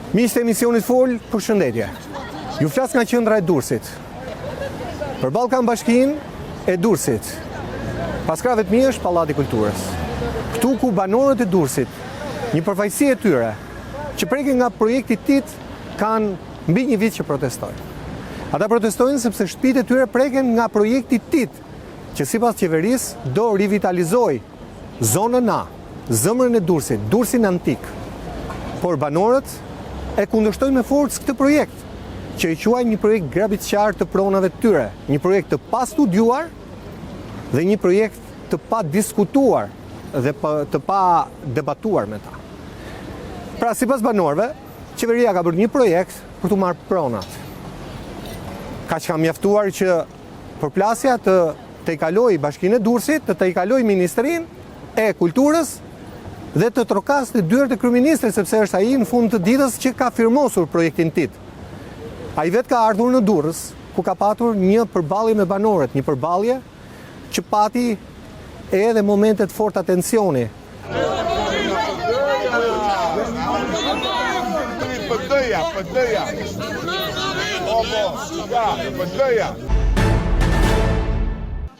Miqtë e emisionit Fol, përshëndetje. Ju flas nga qendra e Durrësit. Përballë kam bashkinë e Durrësit. Pas krave të mi është Pallati i Kulturës. Këtu ku banorët e Durrësit, një përfaqësi e tyre, që prekin nga projekti TIT, kanë mbi një vit që protestojnë. Ata protestojnë sepse shtëpitë e tyre preken nga projekti TIT, që sipas qeverisë do rivitalizoj zonën A, zemrën e Durrësit, Durrësin antik. Por banorët e kundërshtojnë me forcë këtë projekt, që i quajnë një projekt grabitçar të pronave të tyre, një projekt të pa studiuar dhe një projekt të pa diskutuar dhe të pa debatuar me ta. Pra, sipas banorëve, qeveria ka bërë një projekt për të marrë pronat. Ka që ka mjaftuar që përplasja të i kaloj Bashkinë e Durrësit, të i kaloj Ministrinë e Kulturës dhe të trokas të dyert e kryeministrit, sepse është ai në fund të ditës që ka firmosur projektin TIT. Ai vetë ka ardhur në Durrës, ku ka patur një përballje me banorët, një përballje që pati edhe momentet fort atensioni.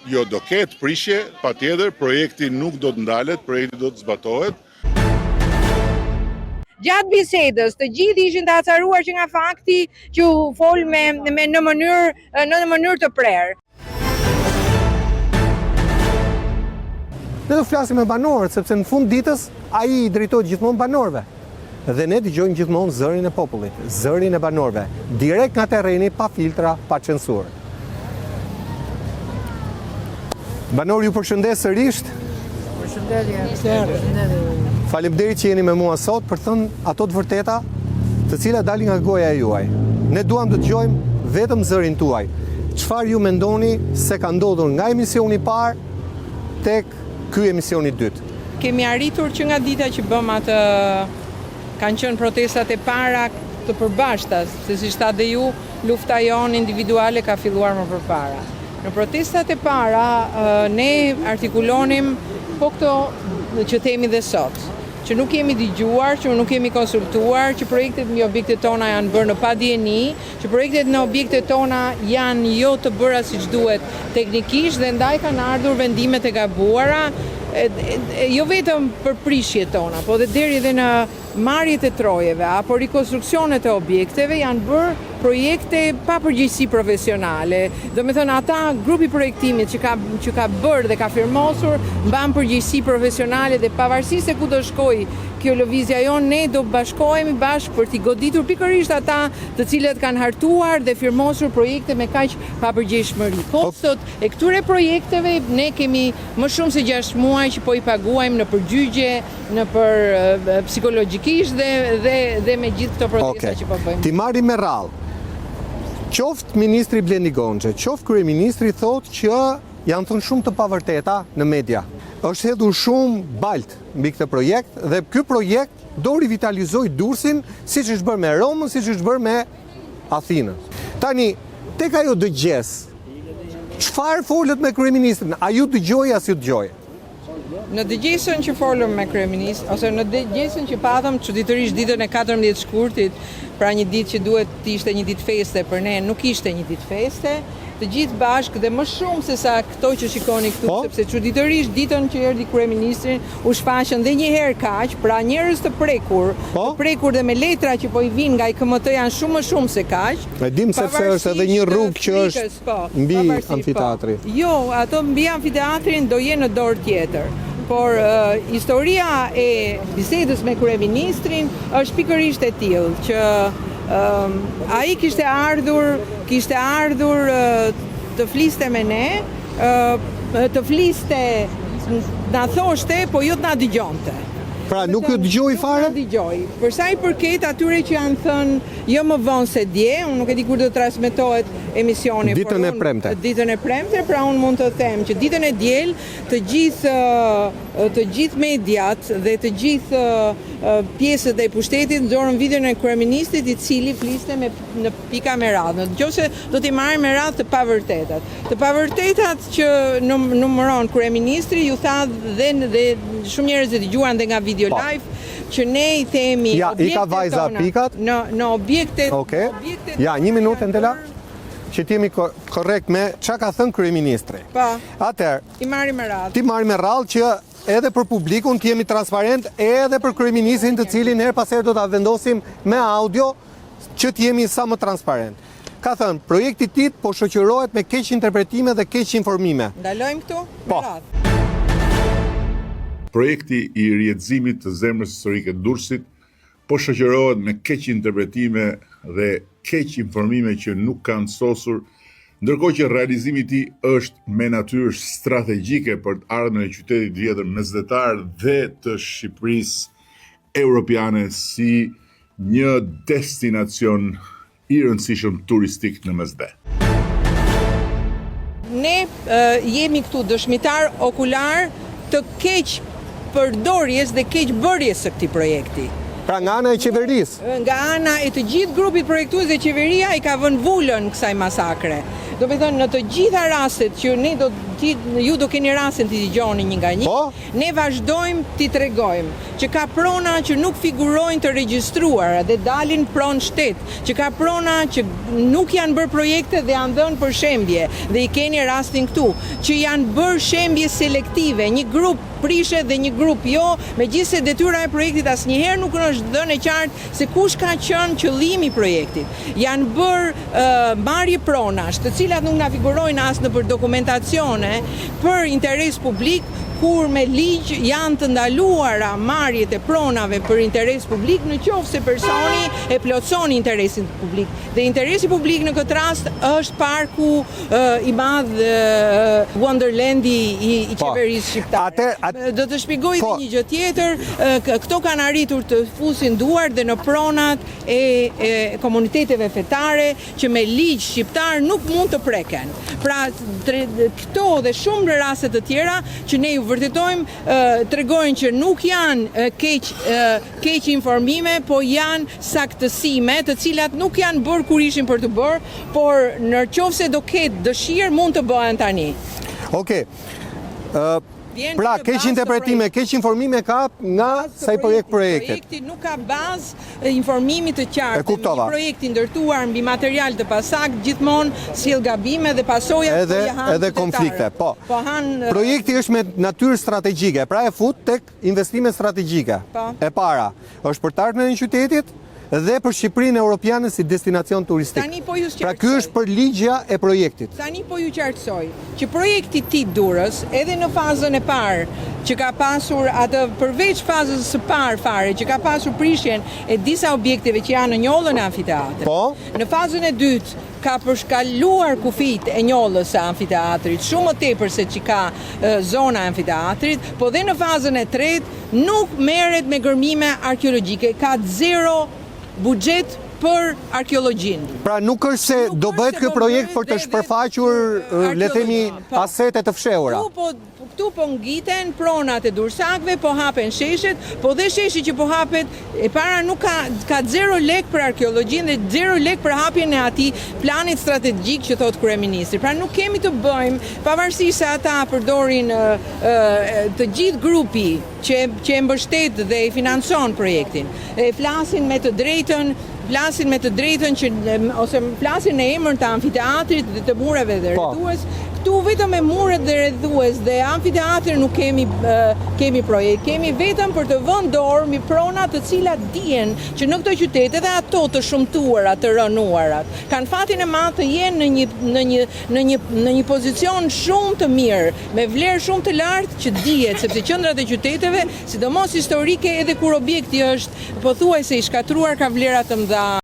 Jo, do ketë prishje, patjetër, projekti nuk do të ndalet, projekti do të zbatohet. Gjatë bisedës, të gjithë ishin të acaruar që nga fakti që u fol në mënyrë të prerë. Ne do flasim me banorët, sepse në fund ditës ai i drejtohet gjithmonë banorëve. Dhe ne dëgjojmë gjithmonë zërin e popullit, zërin e banorëve, direkt nga terreni, pa filtra, pa censurë. Banor, ju përshëndes sërish. Faleminderit që jeni me mua sot për thënë ato të vërteta të cilat dalin nga goja e juaj. Ne duam të dëgjojmë vetëm zërin tuaj. Çfarë ju mendoni se ka ndodhur nga emisioni i parë tek ky emisioni i dytë? Kemi arritur që nga dita që bëm atë, kanë qenë protestat e para të përbashkëta, se si shtat dhe ju, lufta jonë individuale ka filluar më përpara. Në protestat e para, ne artikulonim po këto që themi dhe sot, që nuk kemi dëgjuar, që nuk kemi konsultuar, që projektet mbi objektet tona janë bërë në padijeni, që projektet në objektet tona janë jo të bëra siç duhet teknikisht dhe ndaj kanë ardhur vendimet e gabuara, jo vetëm për prishjet tona, po dhe deri dhe në marrjet e trojeve apo rikonstruksionet e objekteve janë bërë projekte pa përgjegjësi profesionale. Do me thënë, ata grupi projektimit që ka bërë dhe ka firmosur mban përgjegjësi profesionale dhe pavarësisht se ku do shkoj kjo lëvizja jonë, ne do bashkohemi bashkë për t'i goditur pikërisht ata të cilët kanë hartuar dhe firmosur projekte me kaq papërgjegjshmëri. Kostot e këtyre projekteve ne kemi më shumë se 6 muaj që po i paguajmë në përgjigje, në për psikologjikisht dhe me gjithë këto protesta që po bëjmë. Ti marri me radhë. Qoftë ministri Blendi Gonxhe, qoftë kryeministri thotë që janë thënë shumë të pavërteta në media. Është hedhur shumë balt mbi këtë projekt dhe ky projekt do rivitalizoj Durrësin siç është bërë me Romën, siç është bërë me Athinën. Tani, tek ajo dëgjes, çfarë folët me kryeministrin? A ju dëgjoi as ju dëgjoi? Në dëgjesën që folëm me kryeminist, ose në dëgjesën që patëm çuditërisht ditën e 14 shkurtit, pra një ditë që duhet të ishte një ditë feste, për ne nuk ishte një ditë feste, të gjithë bashkë dhe më shumë se sa këto që shikoni këtu, sepse çuditërisht ditën që erdhi kryeministri u shfaqën dhe një herë kaq, pra njerëz të prekur dhe me letra që po i vinë nga IKMT janë shumë më shumë se kaq. E dim sepse është edhe një rrugë që është mbi amfiteatri. Jo, ato mbi amfiteatrin do jenë në dorë tjetër. Por historia e bisedës me kryeministrin është pikërisht e tillë që ai kishte ardhur të fliste me ne, të fliste, na thoshte, po jo të na dëgjonte. Pra nuk ju dëgjoi fare? Dëgjoi. Për sa i përket atyre që janë thënë jo më vonë se dje, unë nuk e di kur do të transmetohet emisioni. Ditën e premte. Ditën e premte, pra unë mund të them që ditën e diel të gjithë mediat dhe të gjithë pjesët e pushtetit nxorën videon e kryeministit i cili fliste në pika me radhë. Nëse do t'i marrim me radhë të pavërtetat. Të pavërtetat që numëron kryeministri ju tha dhe shumë njerëz e dëgjuan dhe nga video live që ne i themi Ja, i ka objektet vajza tona, pikat? Në objektet, Okej. objektet Ja, një minutë Entela. Që t'jemi korrekt me çka ka thënë kryeministri. Pa, Atëherë, i marri me radhë. ti marrë me radhë që edhe për publikun t'jemi transparent, edhe për kryeministrin të cilin her pas here do ta vendosim me audio që t'jemi sa më transparent. Ka thënë, projekti i tij po shoqërohet me keq interpretime dhe keq informime. Ndalojmë këtu? Po. Me radhë. Projekti i rrjedhimit të zemrës historike të Durrësit po shoqërohet me keq interpretime dhe keq informime që nuk kanë sosur, ndërkohë që realizimi i tij është me natyrë strategjike për të ardhmen e qytetit vjetër mesdhetar dhe të Shqipërisë europiane si një destinacion i rëndësishëm turistik në mesdhe. Ne jemi këtu dëshmitar okular të keq përdorjes dhe keq bërjes së këtij projekti. Pra nga ana e qeverisë. Nga ana e të gjithë grupit projektues dhe qeveria i ka vënë vulën kësaj masakre. Do me thënë, në të gjitha rastet që ne ju do keni rastin të dëgjoni një nga një, Po? ne vazhdojmë t'i tregojmë që ka prona që nuk figurojnë të regjistruara dhe dalin pronë shtet, që ka prona që nuk janë bërë projekte dhe janë dhënë për shembje dhe i keni rastin këtu, që janë bërë shembje selektive, një grup prishe dhe një grup jo, megjithëse detyra e projektit asnjëherë nuk është dhënë e qartë se kush ka qenë qëllimi i projektit. Janë bërë marrje pronash, të cilat nuk na figurojnë as në për dokumentacione për interes publik, kur me ligj janë të ndaluara marrjet e pronave për interes publik në qoftë se personi e plotson interesin publik. Dhe interesi publik në këtë rast është parku i madh Wonderlandi i qeverisë shqiptare. Do të shpjegoj edhe një gjë tjetër, këto kanë arritur të fusin duar dhe në pronat e komuniteteve fetare që me ligj shqiptar nuk mund të preken. Pra këto dhe shumë raste të tjera që ne ju vërtetojmë tregojnë që nuk janë keq informime, po janë saktësime, të cilat nuk janë bërë kur ishin për të bërë, por nëse do ketë dëshirë mund të bëhen tani. Okej. Pra, keq interpretime, keq informime ka nga sa i përket projektit. Projekti nuk ka bazë informimi të qartë. E kuptova. Një projekt i ndërtuar mbi material të pasakt gjithmonë sjell gabime dhe pasoja edhe konflikte. Po. Projekti është me natyrë strategjike, pra e fut tek investime strategjike. Po. E para është për të ardhmen e qytetit dhe për Shqipërinë europiane si destinacion turistik. Tani po ju pra ky është për ligja e projektit. Tani po ju qartësoj që projekti i Durrës, edhe në fazën e parë, që ka pasur atë përveç fazës së parë fare, që ka pasur prishjen e disa objekteve që janë në njollën e amfiteatrit. Po. Në fazën e dytë ka përshkaluar kufit e njollës së amfiteatrit, shumë më tepër se që ka zona e amfiteatrit, po dhe në fazën e tretë nuk merret me gërmime arkeologjike, ka zero buxhet për arkeologjinë. Pra nuk është se do bëhet ky projekt për të shpërfaqur, le themi, asete të fshehura. Këtu po ngiten pronat e dursakëve, po hapen sheshet, po dhe sheshi që po hapet e para nuk ka 0 lek për arkeologjinë dhe 0 lek për hapjen e atij planit strategjik që thot kryeministri. Pra nuk kemi të bëjmë, pavarësisht se ata përdorin të gjithë grupi që e mbështet dhe e financon projektin. E flasin me të drejtën që ose flasin në emër të amfiteatrit dhe të mureve dhe rrethues. Këtu vetëm me muret dhe rrethues dhe amfiteatrin nuk kemi projekt. Kemi vetëm për të vënë dorë mbi prona të cilat dihen që në këto qytete dhe ato të shumtuara, të rënuarat, kanë fatin e madh të jenë në një pozicion shumë të mirë, me vlerë shumë të lartë që dihet, sepse qendrat e qyteteve, sidomos historike, edhe kur objekti është pothuajse i shkatruar, ka vlera të mëdha.